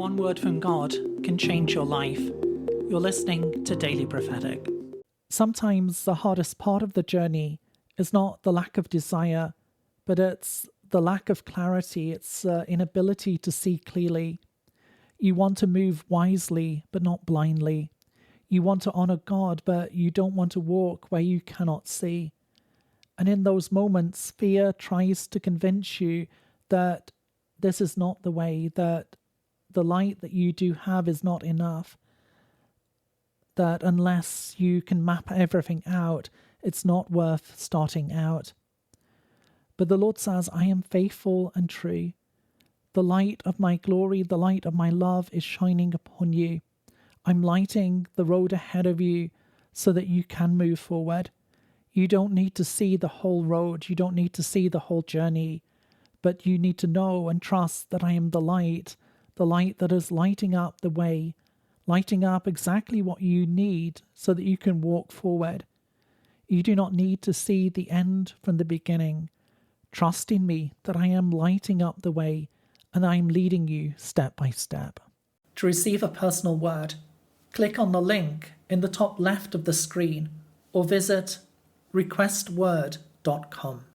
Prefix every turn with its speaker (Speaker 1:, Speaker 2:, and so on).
Speaker 1: one word from God can change your life. You're listening to Daily Prophetic. Sometimes the hardest part of the journey is not the lack of desire, but it's the lack of clarity. It's inability to see clearly. You want to move wisely, but not blindly. You want to honor God, but you don't want to walk where you cannot see. And in those moments, fear tries to convince you that this is not the way, that the light that you do have is not enough, that unless you can map everything out, it's not worth starting out. But the Lord says, I am faithful and true. The light of my glory, the light of my love is shining upon you. I'm lighting the road ahead of you so that you can move forward. You don't need to see the whole road. You don't need to see the whole journey. But you need to know and trust that I am the light that is lighting up the way, lighting up exactly what you need so that you can walk forward. You do not need to see the end from the beginning. Trust in me that I am lighting up the way and I am leading you step by step. To receive a personal word, click on the link in the top left of the screen or visit requestword.com.